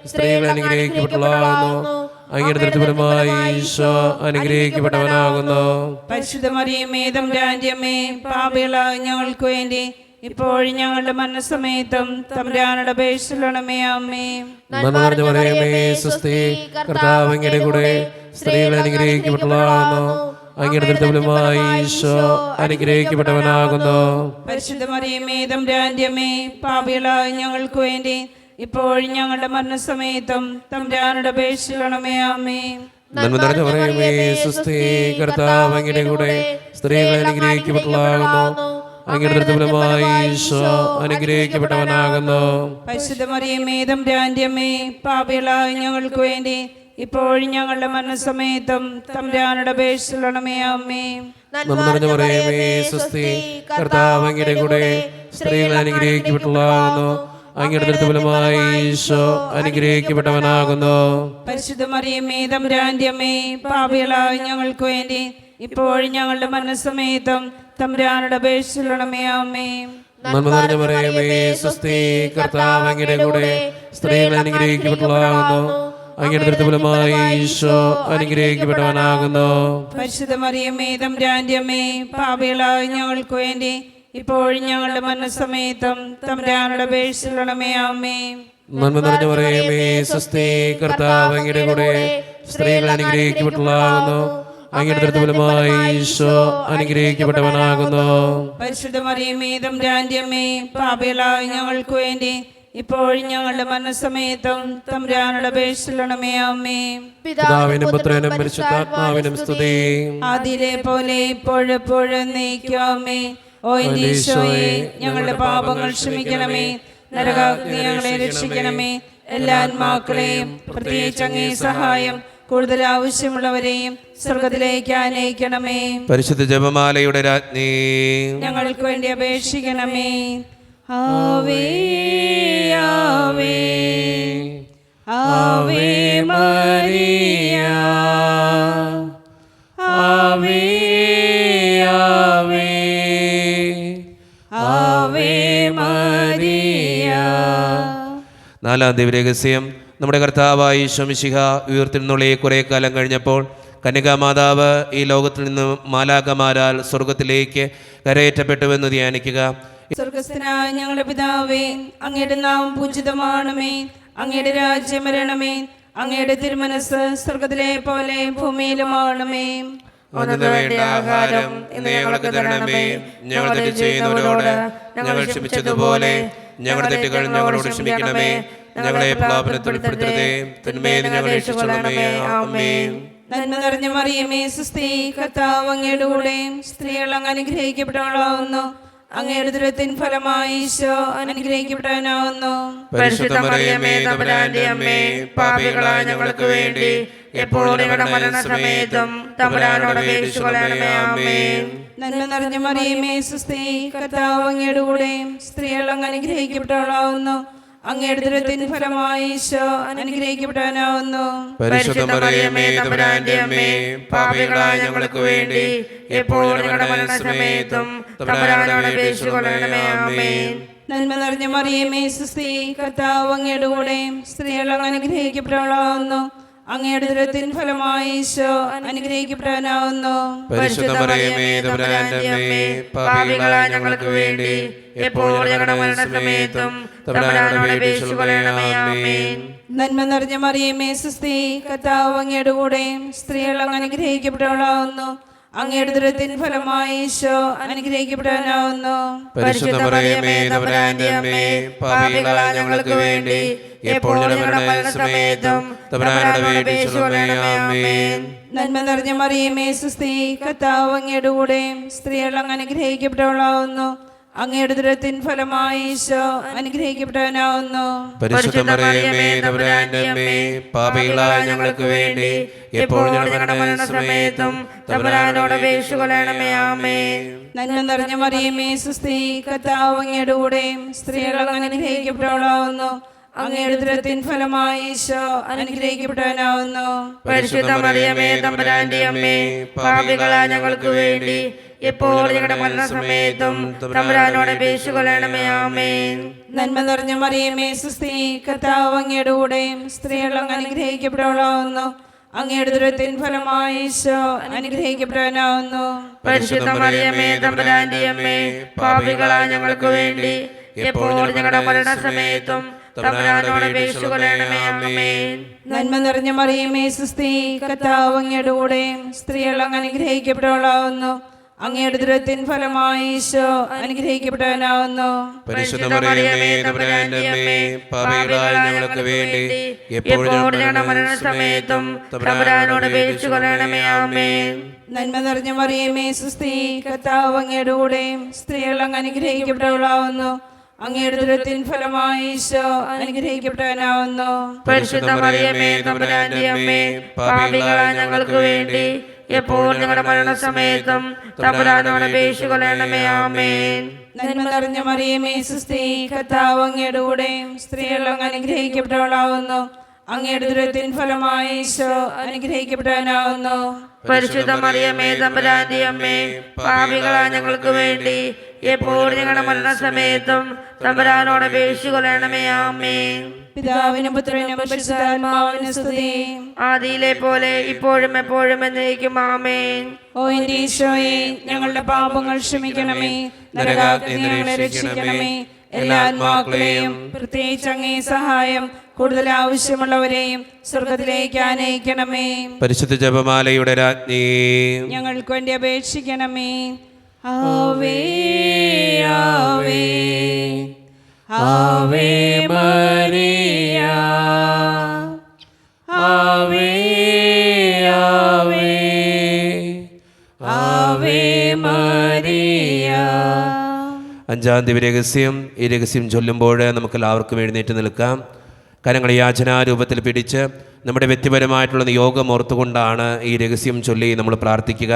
സ്ത്രീകളിൽ അനുഗ്രഹിക്കപ്പെട്ടവളാകുന്നു. അങ്ങയുടെ ഫലമായി ഈശോ അനുഗ്രഹിക്കപ്പെട്ടവനാകുന്നു. പരിശുദ്ധ മറിയമേ തമ്പുരാന്റെ അമ്മേ, പാപികളായ ഞങ്ങൾക്ക് വേണ്ടി ഇപ്പോഴും ഞങ്ങളുടെ മരണസമയത്തും തമ്പുരാനോട് അപേക്ഷിക്കണമേ. ആമേ. നന്മ നിറഞ്ഞ മറിയമേ സ്വസ്തി, കർത്താവ് അങ്ങയുടെ കൂടെ സ്ത്രീകൾ അനുഗ്രഹിക്കപ്പെട്ടവളാകുന്നു. അങ്ങയുടെ ദുരിതഫലമായി ഈശോ അനുഗ്രഹിക്കപ്പെട്ടവനാകുന്നു. പരിശുദ്ധ മറിയമേ തമ്പുരാന്റെ അമ്മേ, പാപികളായ ഞങ്ങൾക്ക് വേണ്ടി ഇപ്പോഴും ഞങ്ങളുടെ മരണസമയത്തും തമ്പുരാനോട് അപേക്ഷിക്കണമേ. ആമേ. നന്മ നിറഞ്ഞ മറിയമേ സ്വസ്തി, കർത്താവ് അങ്ങയുടെ കൂടെ സ്ത്രീകൾ അനുഗ്രഹിക്കപ്പെട്ടവളാകുന്നു. അങ്ങയുടെ ദുരിതഫലമായി ഈശോ അനുഗ്രഹിക്കപ്പെട്ടവനാകുന്നു. പരിശുദ്ധ മറിയമേ തമ്പുരാന്റെ അമ്മേ, പാപികളായ ഞങ്ങൾക്ക് വേണ്ടി ഇപ്പോഴും ഞങ്ങളുടെ മരണസമയത്തും തമ്പുരാനോട് അപേക്ഷിക്കണമേ. ആമേ. നന്മ നിറഞ്ഞ മറിയമേ സ്വസ്തി, കർത്താവ് അങ്ങയുടെ കൂടെ സ്ത്രീകൾ അനുഗ്രഹിക്കപ്പെട്ടവളാകുന്നു. അങ്ങയുടെ ദുരിതഫലമായി ഈശോ അനുഗ്രഹിക്കപ്പെട്ടവനാകുന്നു. പരിശുദ്ധ മറിയമേ തമ്പുരാന്റെ അമ്മേ, പാപികളായ ഞങ്ങൾക്ക് വേണ്ടി ഇപ്പോഴും ഞങ്ങളുടെ മരണസമയത്തും തമ്പുരാനോട് അപേക്ഷിക്കണമേ. ആമേ. നന്മ നിറഞ്ഞ മറിയമേ സ്വസ്തി, കർത്താവ് അങ്ങയുടെ കൂടെ സ്ത്രീകൾ അനുഗ്രഹിക്കപ്പെട്ടവളാകുന്നു. അങ്ങയുടെ ദുരിതഫലമായി ഈശോ അനുഗ്രഹിക്കപ്പെട്ടവനാകുന്നു. പരിശുദ്ധ മറിയമേ തമ്പുരാന്റെ അമ്മേ, പാപികളായ ഞങ്ങൾക്ക് വേണ്ടി ഇപ്പോഴും ഞങ്ങളുടെ മരണസമയത്തും തമ്പുരാനോട് അപേക്ഷിക്കണമേ. ആമേ. നന്മ നിറഞ്ഞ മറിയമേ സ്വസ്തി, കർത്താവ് അങ്ങയുടെ കൂടെ സ്ത്രീകൾ അനുഗ്രഹിക്കപ്പെട്ടവളാകുന്നു. അങ്ങയുടെ ദുരിതഫലമായി ഈശോ അനുഗ്രഹിക്കപ്പെട്ടവനാകുന്നു. പരിശുദ്ധ മറിയമേ തമ്പുരാന്റെ അമ്മേ, പാപികളായ ഞങ്ങൾക്ക് വേണ്ടി ഇപ്പോഴും ഞങ്ങളുടെ മരണസമയത്തും തമ്പുരാനോട് അപേക്ഷിക്കണമേ. ആമേ. പിതാവിനും പുത്രനും പരിശുദ്ധാത്മാവിനും സ്തുതി. ആദിയിലെ പോലെ ഇപ്പോഴെപ്പോഴും നയിക്കാമേ. ഓ എന്റെ ഈശോയെ, ഞങ്ങളുടെ പാപങ്ങൾ ക്ഷമിക്കണമേ. നരകാഗ്നി ഞങ്ങളെ രക്ഷിക്കണമേ. എല്ലാ ആത്മാക്കളെയും പ്രത്യേകിച്ച് അങ്ങേ സഹായം കൂടുതൽ ആവശ്യമുള്ളവരെയും സ്വർഗത്തിലേക്ക് ആനയിക്കണമേ. പരിശുദ്ധ ജപമാലയുടെ രാജ്ഞി, ഞങ്ങൾക്ക് വേണ്ടി അപേക്ഷിക്കണമേ. ആവേ ആവേ ആവേ മരിയ, ആവേ ആവേ ആവേ മരിയ. നാലാം ദിവ്യരഹസ്യം. നമ്മുടെ കർത്താവായ ഈശോ മിശിഹ ഉയർത്തെഴുന്നള്ളി കുറെ കാലം കഴിഞ്ഞപ്പോൾ കന്യകാമാതാവ് ഈ ലോകത്തിൽ നിന്ന് മാലാഖമാരാൽ സ്വർഗത്തിലേക്ക് കരയേറ്റപ്പെട്ടുവെന്ന് ധ്യാനിക്കുക. സ്വർഗസ്ഥനായ ഞങ്ങളുടെ പിതാവേ, അങ്ങയുടെ നാമം പൂജിതമാണമേ. അങ്ങയുടെ രാജ്യം വരണമേ. അങ്ങയുടെ തിരുമനസ് സ്വർഗത്തിലെ പോലെ ഭൂമിയിലുമാണമേ. അന്നു വേണ്ട ആഹാരം ഇന്ന് ഞങ്ങൾക്ക് തരണമേ. ഞങ്ങൾ തെറ്റ് ചെയ്യുന്നവരോട് ഞങ്ങൾ ക്ഷമിച്ചതുപോലെ ഞങ്ങളുടെ തെറ്റുകൾ ഞങ്ങളോട് ക്ഷമിക്കണമേ. ഞങ്ങളെ പ്രലോഭനത്തിൽ ഉൾപ്പെടുത്തരുതേ, തിന്മയിൽ ഞങ്ങളെ രക്ഷിക്കണമേ. ആമേൻ. നന്മ നിറഞ്ഞ മറിയമേ സുസ്തി, കർത്താവ് അങ്ങയുടെ കൂടെ സ്ത്രീകൾ അങ്ങ് അനുഗ്രഹിക്കപ്പെട്ടവളാവുന്നു. അങ്ങയുടെ ദുരിതത്തിൻ ഫലമായി ഈശോ അനുഗ്രഹിക്കപ്പെട്ടവനാവുന്നു. പരിശുദ്ധ മറിയമേ തമ്പുരാന്റെ അമ്മേ, പാപികളായ ഞങ്ങൾക്ക് വേണ്ടി എപ്പോഴും ഞങ്ങളുടെ മരണസമയത്തും തമ്പുരാനോട് അപേക്ഷിച്ചുകൊള്ളണമേ. ആമേൻ. നന്മ നിറഞ്ഞ മറിയമേ സുസ്തി, കർത്താവ് അങ്ങയുടെ കൂടെ സ്ത്രീകൾ അങ്ങ് അനുഗ്രഹിക്കപ്പെട്ടവളാവുന്നു. അങ്ങയുടെ ദുരിതത്തിൻ ഫലമായി ഈശോ അനുഗ്രഹിക്കപ്പെട്ടവനാവുന്നു. പരിശുദ്ധ മറിയമേ തമ്പുരാന്റെ അമ്മേ, പാപികളായ ഞങ്ങൾക്ക് വേണ്ടി എപ്പോഴും ഞങ്ങളുടെ മരണസമയത്തും തമ്പുരാനോട് അപേക്ഷിച്ചുകൊള്ളണമേ. ആമേൻ. നന്മ നിറഞ്ഞ മറിയമേ സുസ്തി, കർത്താവ് അങ്ങയുടെ കൂടെ സ്ത്രീകൾ അങ്ങ് അനുഗ്രഹിക്കപ്പെട്ടവളാവുന്നു. അങ്ങയുടെ ദുരിതത്തിൻ ഫലമായി ഈശോ അനുഗ്രഹിക്കപ്പെട്ടവനാവുന്നു. പരിശുദ്ധ മറിയമേ തമ്പുരാന്റെ അമ്മേ, പാപികളായ ഞങ്ങൾക്ക് വേണ്ടി എപ്പോഴും ഞങ്ങളുടെ മരണസമയത്തും തമ്പുരാനോട് അപേക്ഷിച്ചുകൊള്ളണമേ. ആമേൻ. നന്മ നിറഞ്ഞ മറിയമേ സുസ്തി, കർത്താവ് അങ്ങയുടെ കൂടെ സ്ത്രീകൾ അങ്ങ് അനുഗ്രഹിക്കപ്പെട്ടവളാവുന്നു. അങ്ങയുടെ ദുരിതത്തിൻ ഫലമായി ഈശോ അനുഗ്രഹിക്കപ്പെട്ടവനാവുന്നു. പരിശുദ്ധ മറിയമേ തമ്പുരാന്റെ അമ്മേ, പാപികളായ ഞങ്ങൾക്ക് വേണ്ടി എപ്പോഴും ഞങ്ങളുടെ മരണസമയത്തും തമ്പുരാനോട് അപേക്ഷിച്ചുകൊള്ളണമേ. ആമേൻ. നന്മ നിറഞ്ഞ മറിയമേ സുസ്തി, കർത്താവ് അങ്ങയുടെ കൂടെ സ്ത്രീകൾ അങ്ങ് അനുഗ്രഹിക്കപ്പെട്ടവളാവുന്നു. അങ്ങയുടെ ദുരിതത്തിൻ ഫലമായി ഈശോ അനുഗ്രഹിക്കപ്പെട്ടവനാവുന്നു. പരിശുദ്ധ മറിയമേ തമ്പുരാന്റെ അമ്മേ, പാപികളായ ഞങ്ങൾക്ക് വേണ്ടി എപ്പോഴും ഞങ്ങളുടെ മരണസമയത്തും തമ്പുരാനോട് അപേക്ഷിച്ചുകൊള്ളണമേ. ആമേൻ. നന്മ നിറഞ്ഞ മറിയമേ സുസ്തി, കർത്താവ് അങ്ങയുടെ കൂടെ സ്ത്രീകൾ അങ്ങ് അനുഗ്രഹിക്കപ്പെട്ടവളാവുന്നു. അങ്ങയുടെ ദുരിതത്തിൻ ഫലമായി ഈശോ അനുഗ്രഹിക്കപ്പെട്ടവനാവുന്നു. പരിശുദ്ധ മറിയമേ തമ്പുരാന്റെ അമ്മേ, പാപികളായ ഞങ്ങൾക്ക് വേണ്ടി എപ്പോഴും ഞങ്ങളുടെ മരണസമയത്തും തമ്പുരാനോട് അപേക്ഷിച്ചുകൊള്ളണമേ. ആമേൻ. നന്മ നിറഞ്ഞ മറിയമേ സുസ്തി, കർത്താവ് അങ്ങയുടെ കൂടെ സ്ത്രീകൾ അങ്ങ് അനുഗ്രഹിക്കപ്പെട്ടവളാവുന്നു. അങ്ങയുടെ ദുരത്തിൻ ഫലമായി ഈശോ അനുഗ്രഹിക്കപ്പെടാനാവുന്നു. പരിശുദ്ധ മറിയമേ തമ്പുരാന്റെ അമ്മേ, പാപികളായ ഞങ്ങൾക്ക് വേണ്ടി എപ്പോഴും ഞങ്ങളുടെ മരണസമയത്തും തമ്പുരാനോട് അപേക്ഷിച്ചുകൊള്ളണമേ. ആമേൻ. നന്മ നിറഞ്ഞ മറിയമേ സുസ്തി, കർത്താവ് അങ്ങയുടെ കൂടെ സ്ത്രീകൾ അങ്ങ് അനുഗ്രഹിക്കപ്പെട്ടവളാവുന്നു. അങ്ങയുടെ ദുരത്തിൻ ഫലമായി ഈശോ അനുഗ്രഹിക്കപ്പെടാനാവുന്നു. പരിശുദ്ധ മറിയമേ തമ്പുരാന്റെ അമ്മേ, പാപികളായ ഞങ്ങൾക്ക് വേണ്ടി എപ്പോഴും ഞങ്ങളുടെ മരണസമയത്തും തമ്പുരാനോട് അപേക്ഷിച്ചുകൊള്ളണമേ. ആമേൻ. നന്മ നിറഞ്ഞ മറിയമേ സുസ്തി, കർത്താവ് അങ്ങയുടെ കൂടെ സ്ത്രീകൾ അങ്ങ് അനുഗ്രഹിക്കപ്പെട്ടവളാവുന്നു. അങ്ങയുടെ ദുരത്തിൻ ഫലമായി ഈശോ അനുഗ്രഹിക്കപ്പെടാനാവുന്നു. പരിശുദ്ധ മറിയമേ തമ്പുരാന്റെ അമ്മേ, പാപികളായ ഞങ്ങൾക്ക് വേണ്ടി എപ്പോഴും ഞങ്ങളുടെ മരണസമയത്തും തമ്പുരാനോട് അപേക്ഷിച്ചുകൊള്ളണമേ. ആമേൻ. നന്മ നിറഞ്ഞ മറിയമേ സുസ്തി, കർത്താവ് അങ്ങയുടെ കൂടെ സ്ത്രീകൾ അങ്ങ് അനുഗ്രഹിക്കപ്പെട്ടവളാവുന്നു. അങ്ങയുടെ ദുരത്തിൻ ഫലമായി ഈശോ അനുഗ്രഹിക്കപ്പെടാനാവുന്നു. പരിശുദ്ധ മറിയമേ തമ്പുരാന്റെ അമ്മേ, പാപികളായ ഞങ്ങൾക്ക് വേണ്ടി എപ്പോഴും ഞങ്ങളുടെ മരണസമയത്തും തമ്പുരാനോട് അപേക്ഷിച്ചുകൊള്ളണമേ. ആമേൻ. പിതാവിനും പുത്രനും പരിശുദ്ധാത്മാവിനും സ്തുതി. ആദിയിലെ പോലെ ഇപ്പോഴും എപ്പോഴും എന്നേക്കും. ആമേൻ. ഓ എന്റെ ഈശോയെ, ഞങ്ങളുടെ പാപങ്ങൾ ക്ഷമിക്കണമേ, നരകാഗ്നിയിൽ നിന്ന് ഞങ്ങളെ രക്ഷിക്കണമേ. എല്ലാ ആത്മാക്കളെയും പ്രത്യേകിച്ച് അങ്ങേ സഹായം കൂടുതൽ ആവശ്യമുള്ളവരെയും സ്വർഗത്തിലേക്ക് ആനയിക്കണമേ. പരിശുദ്ധ ജപമാലയുടെ രാജ്ഞി, ഞങ്ങൾക്ക് വേണ്ടി അപേക്ഷിക്കണമേ. ആവേ ആവേ ആവേ മരിയ, ആവേ ആവേ ആവേ മരിയ. അഞ്ചാം ദിവ്യരഹസ്യം. ഈ രഹസ്യം ചൊല്ലുമ്പോൾ നമുക്ക് എല്ലാവർക്കും എഴുന്നേറ്റ് നിൽക്കാം. കരങ്ങൾ യാചനാരൂപത്തിൽ പിടിച്ച് നമ്മുടെ വ്യക്തിപരമായിട്ടുള്ള നിയോഗം ഓർത്തുകൊണ്ടാണ് ഈ രഹസ്യം ചൊല്ലി നമ്മൾ പ്രാർത്ഥിക്കുക.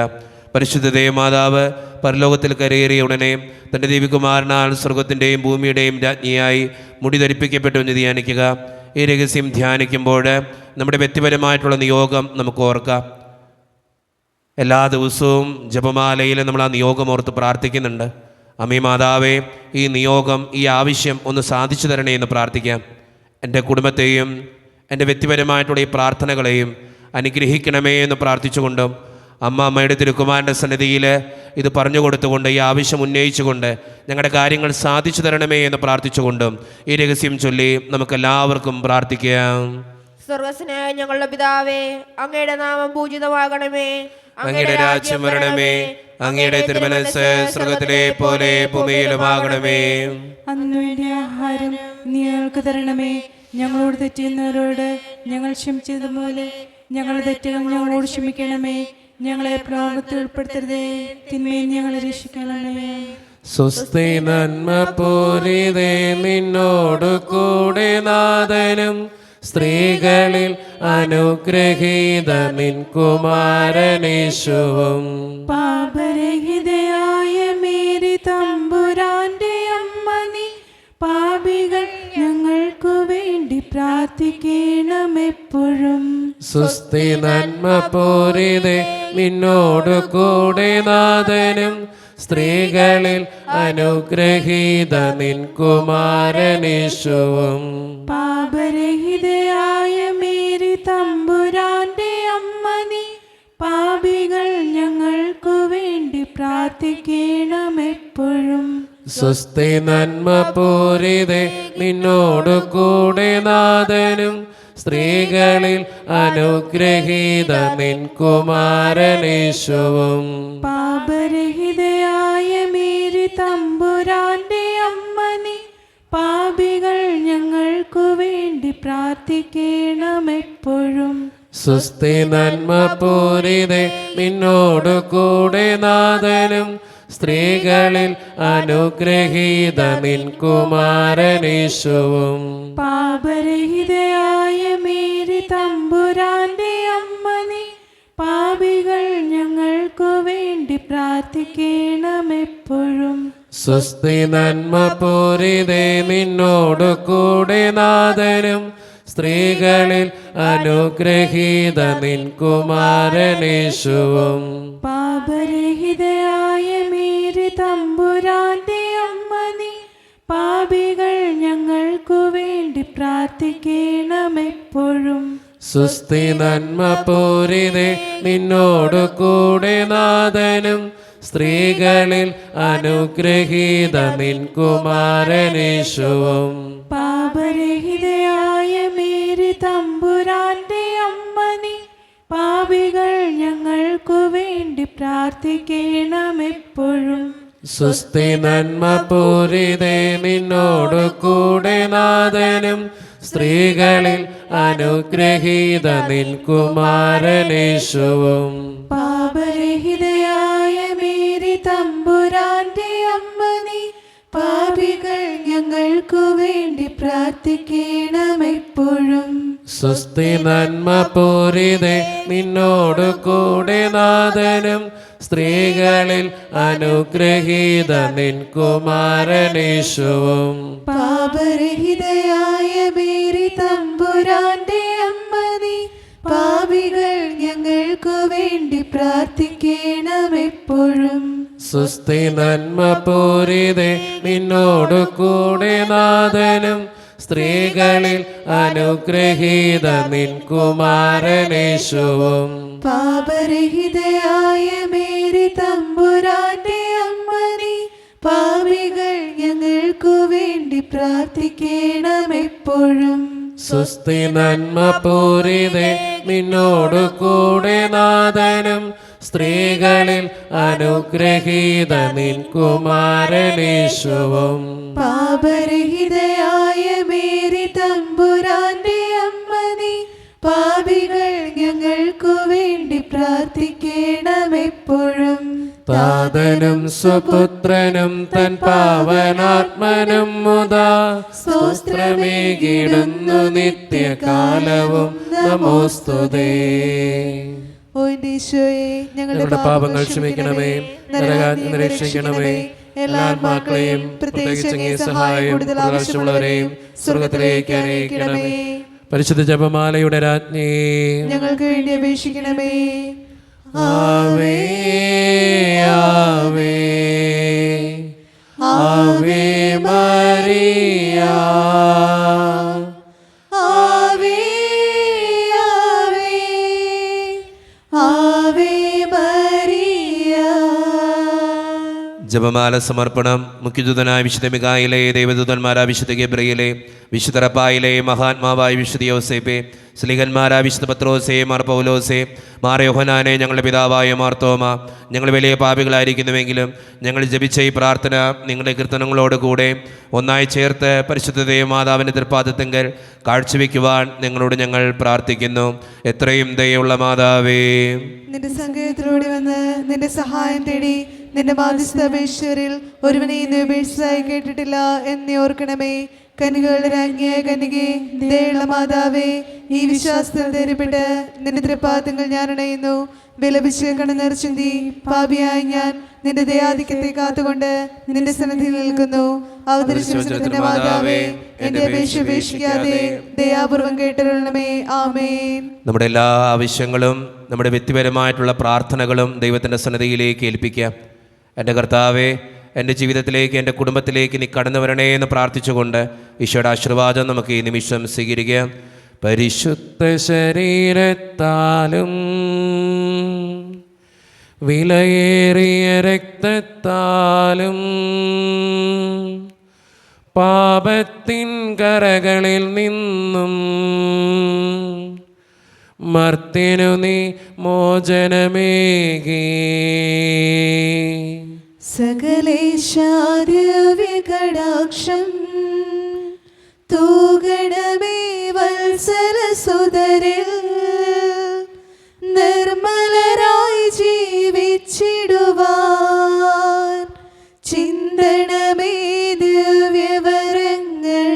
പരിശുദ്ധ ദേവമാതാവ് പരലോകത്തിൽ കരയേറിയ ഉടനെ തൻ്റെ ദേവികുമാരനാൽ സ്വർഗത്തിൻ്റെയും ഭൂമിയുടെയും രാജ്ഞിയായി മുടി ധരിപ്പിക്കപ്പെട്ടു എന്ന് ധ്യാനിക്കുക. ഈ രഹസ്യം ധ്യാനിക്കുമ്പോൾ നമ്മുടെ വ്യക്തിപരമായിട്ടുള്ള നിയോഗം നമുക്ക് ഓർക്കാം. എല്ലാ ദിവസവും ജപമാലയിൽ നമ്മൾ ആ നിയോഗം ഓർത്ത് പ്രാർത്ഥിക്കുന്നുണ്ട്. അമ്മേ മാതാവേ, ഈ നിയോഗം, ഈ ആവശ്യം ഒന്ന് സാധിച്ചു തരണേ എന്ന് പ്രാർത്ഥിക്കാം. എൻ്റെ കുടുംബത്തെയും എൻ്റെ വ്യക്തിപരമായിട്ടുള്ള ഈ പ്രാർത്ഥനകളെയും അനുഗ്രഹിക്കണമേ എന്ന് പ്രാർത്ഥിച്ചുകൊണ്ടും അമ്മയുടെ തിരുക്കുമാരൻ്റെ സന്നിധിയിൽ ഇത് പറഞ്ഞു കൊടുത്തുകൊണ്ട് ഈ ആവശ്യം ഉന്നയിച്ചുകൊണ്ട് ഞങ്ങളുടെ കാര്യങ്ങൾ സാധിച്ചു തരണമേ എന്ന് പ്രാർത്ഥിച്ചുകൊണ്ടും ഈ രഹസ്യം ചൊല്ലി നമുക്കെല്ലാവർക്കും പ്രാർത്ഥിക്കാം. സ്വർഗ്ഗസ്നായ ഞങ്ങളുടെ പിതാവേ, അങ്ങയുടെ നാമം പൂജിതമാകണമേ. അങ്ങയുടെ രാജ്യം വരണമേ. അങ്ങയുടെ തിരുമനസ്സ് സ്വർഗ്ഗത്തിലെ പോലെ ഭൂമിയിലുമാകണമേ. അന്നു വേണ്ടി ആഹാരം നീ ഞങ്ങൾക്ക് തരണമേ. ഞങ്ങളോട് തെറ്റുന്നവരോട് ഞങ്ങൾ ക്ഷമിച്ചതുപോലെ ഞങ്ങളുടെ തെറ്റുകൾ ഞങ്ങളോട് ക്ഷമിക്കണമേ. ഞങ്ങളെ പ്രലോഭനത്തിൽ ഉൾപ്പെടുത്തരുതേ, തിന്മയിൽ ഞങ്ങളെ രക്ഷിക്കണമേ. സ്വസ്തി നന്മ പൂരിതേ, നിന്നോടു കൂടെ നാഥനും സ്ത്രീകളിൽ അനുഗ്രഹീത നിൻ കുമാരനേശുവും. പാപരഹിതയായ മേരി തമ്പുരാന്റെ അമ്മ നീ, പാപികൾ ഞങ്ങൾക്കു വേണ്ടി പ്രാർത്ഥിക്കണമെപ്പോഴും. സ്വസ്തി നന്മ പൂരിതേ, നിന്നോടു കൂടെ നാഥനും സ്ത്രീകളിൽ അനുഗ്രഹീത നിൻ കുമാരനേശുവും. പാപരഹിതയായ മേരി തമ്പുരാന്റെ അമ്മ നീ, പാപികൾ ഞങ്ങൾക്കു വേണ്ടി പ്രാർത്ഥിക്കണമെപ്പോഴും. സ്വസ്തി നന്മ പൂരിതേ, നിന്നോടു കൂടെ നാഥനും സ്ത്രീകളിൽ അനുഗ്രഹീത നിൻ കുമാരനേശുവും. പാപരഹിതയായ മേരി തമ്പുരാന്റെ അമ്മ നീ, പാപികൾ ഞങ്ങൾക്കു വേണ്ടി പ്രാർത്ഥിക്കണമെപ്പോഴും. സ്വസ്തി നന്മ പൂരിതേ, നിന്നോടു കൂടെ നാഥനും സ്ത്രീകളിൽ അനുഗ്രഹീത നിൻ കുമാരനേശുവും. പാപരഹിതയായ മേരി തമ്പുരാന്റെ അമ്മ നീ, പാപികൾ ഞങ്ങൾക്കു വേണ്ടി പ്രാർത്ഥിക്കണമെപ്പോഴും. സ്വസ്തി നന്മ പൂരിതേ, നിന്നോടു കൂടെ നാഥനും സ്ത്രീകളിൽ അനുഗ്രഹീത നിൻ കുമാരനേശുവും. പാപരഹിതയായ മേരി തമ്പുരാന്റെ അമ്മ നീ, പാപികൾ ഞങ്ങൾക്കു വേണ്ടി പ്രാർത്ഥിക്കണമെപ്പോഴും. സുസ്ഥി നന്മ പൂരിതേ നിന്നോടു കൂടെ നാഥനും സ്ത്രീകളിൽ അനുഗ്രഹീത നിൻ കുമാരനേശുവും. പാപരഹിതയായ മേരി തമ്പുരാന്റെ അമ്മ നീ, പാപികൾ ഞങ്ങൾക്കു വേണ്ടി പ്രാർത്ഥിക്കണമെപ്പോഴും. സുസ്ഥി നന്മ പൂരിതേ നിന്നോടു കൂടെ നാഥനും സ്ത്രീകളിൽ അനുഗ്രഹീത നിൻ കുമാരനേശുവും. പാപരഹിതയായ മേരി തമ്പുരാന്റെ അമ്മ നീ, പാപികൾ ഞങ്ങൾക്കു വേണ്ടി പ്രാർത്ഥിക്കണമെപ്പോഴും. സുസ്ഥി നന്മ പൂരിതേ നിന്നോടു കൂടെ നാഥനും സ്ത്രീകളിൽ അനുഗ്രഹീത നിൻ കുമാരനേശുവും. പാപരഹിതയായ മേരി തമ്പുരാന്റെ അമ്മ നീ, പാപികൾ ഞങ്ങൾക്കു വേണ്ടി പ്രാർത്ഥിക്കണമെപ്പോഴും. സുസ്ഥി നന്മ പൂരിതേ നിന്നോടു കൂടെ നാഥനും സ്ത്രീകളിൽ അനുഗ്രഹീത നിൻ കുമാരനേശുവും. പാപരഹിതയായ മേരി തമ്പുരാന്റെ അമ്മ നീ, പാപികൾ ഞങ്ങൾക്കു വേണ്ടി പ്രാർത്ഥിക്കണമെപ്പോഴും. സുസ്ഥി നന്മ പൂരിതേ നിന്നോടു കൂടെ നാഥനും സ്ത്രീകളിൽ അനുഗ്രഹീത നിൻ കുമാരനേശുവും. പാപരഹിതയായ മേരി തമ്പുരാന്റെ അമ്മ നീ, പാപികൾ ഞങ്ങൾക്കു വേണ്ടി പ്രാർത്ഥിക്കണമെപ്പോഴും. താതനും സുപുത്രനും തൻ പാവനാത്മനും മുതാ സ്തോത്രമേകിടുന്നു നിത്യകാലവും നമോസ്തുതേ. ഓ എൻ്റെ ഈശോയെ, ഞങ്ങളുടെ പാപങ്ങൾ ക്ഷമിക്കണമേ, നരകാഗ്നി രക്ഷിക്കണമേ. എല്ലാ ആത്മാക്കളെയും പ്രത്യേകിച്ച് അങ്ങേ സഹായം കൂടുതൽ ആവശ്യമുള്ളവരെയും സ്വർഗത്തിലേക്ക് അനയിക്കണമേ. പരിശുദ്ധ ജപമാലയുടെ രാജ്ഞി ഞങ്ങൾക്ക് വേണ്ടി അപേക്ഷിക്കണമേ. ആവേ ആവേ ആവേ മരിയ ആവേ ആവേ ആവേ മരിയ. ജപമാല സമർപ്പണം. മുഖ്യദൂതനായ വിശുദ്ധ മിഖായേലേ, ദൈവദൂതന്മാരായ വിശുദ്ധ ഗബ്രിയേലേ, വിശുദ്ധ റഫായേലേ, മഹാത്മാവായ വിശുദ്ധ യോസേപ്പേ, സ്ലീഹന്മാരായ വിശുദ്ധ പത്രോസേ, മാർ പൗലോസേ, മാർ യോഹന്നാനെ, ഞങ്ങളുടെ പിതാവായ മാർത്തോമ, ഞങ്ങൾ വലിയ പാപികളായിരിക്കുന്നുവെങ്കിലും ഞങ്ങൾ ജപിച്ച ഈ പ്രാർത്ഥന നിങ്ങളുടെ കീർത്തനങ്ങളോട് കൂടെ ഒന്നായി ചേർത്ത് പരിശുദ്ധ ദൈവമാതാവിൻ്റെ തൃപ്പാദത്തിങ്കൽ കാഴ്ചവെക്കുവാൻ നിങ്ങളോട് ഞങ്ങൾ പ്രാർത്ഥിക്കുന്നു. എത്രയും ദയുള്ള മാതാവേ, നിന്റെ സങ്കേതത്തിലൂടെ വന്ന് നിന്റെ സഹായം തേടി നിന്റെ മാധ്യസ്ഥ അപേക്ഷകരിൽ ഒരുവനെയും നീ ഉപേക്ഷിച്ചതായി കേട്ടിട്ടില്ല എന്ന് ഓർക്കണമേ. കനികളുടെ രാജ്ഞിയായ കന്യകേ, ദയുള്ള മാതാവേ, ഈ വിശ്വാസത്തിൽ ധൈര്യപ്പെട്ട് നിന്റെ തൃപ്പാദങ്ങൾ ഞാൻ അണയുന്നു. വിലപിച്ച് കണ്ണുനീർ ചിന്തി പാപിയായ ഞാൻ നിന്റെ ദയാധിക്യത്തെ കാത്തുകൊണ്ട് നിന്റെ സന്നിധിയിൽ നിൽക്കുന്നു. അവതരിച്ചിന്റെ മാതാവേ, എന്റെ അപേക്ഷ ഉപേക്ഷിക്കാതെ ദയാപൂർവം കേട്ടരുളണമേ. ആമേൻ. നമ്മുടെ എല്ലാ ആവശ്യങ്ങളും നമ്മുടെ വ്യക്തിപരമായിട്ടുള്ള പ്രാർത്ഥനകളും ദൈവത്തിൻ്റെ സന്നിധിയിലേക്ക് ഏൽപ്പിക്കാം. എൻ്റെ കർത്താവേ, എൻ്റെ ജീവിതത്തിലേക്ക്, എൻ്റെ കുടുംബത്തിലേക്ക് നീ കടന്നു വരണേ എന്ന് പ്രാർത്ഥിച്ചുകൊണ്ട് ഈശോയുടെ ആശീർവാദം നമുക്ക് ഈ നിമിഷം സ്വീകരിക്കാം. പരിശുദ്ധ ശരീരത്താലും വിലയേറിയ രക്തത്താലും പാപത്തിൻ കരകളിൽ നിന്നും മർത്യനു നീ മോചനമേകി. സകലേശാദ്യവികടാക്ഷം തൂകണമേ വത്സലസുതരിൽ, നിർമ്മലരായി ജീവിച്ചിടുവാൻ ചിന്തണമേ ദിവ്യവരങ്ങൾ.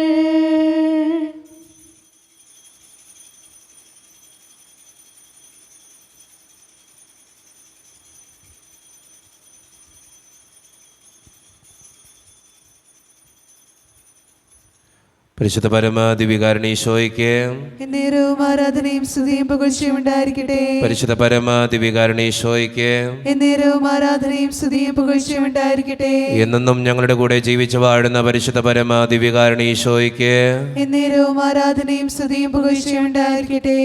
പരിശുദ്ധ പരമാദിവികാരണീശോയ്ക്ക് എന്നേരവും ആരാധനയും സ്തുതിയും പുകഴ്ചയും ഉണ്ടായിരിക്കട്ടെ. പരിശുദ്ധ പരമാദിവികാരണീശോയ്ക്ക് എന്നേരവും ആരാധനയും സ്തുതിയും പുകഴ്ചയും ഉണ്ടായിരിക്കട്ടെ. എന്നെന്നും ഞങ്ങളുടെ കൂടെ ജീവിച്ചു വാഴുന്ന പരിശുദ്ധ പരമാദിവികാരണീശോയ്ക്ക് എന്നേരവും ആരാധനയും സ്തുതിയും പുകഴ്ചയും ഉണ്ടായിരിക്കട്ടെ.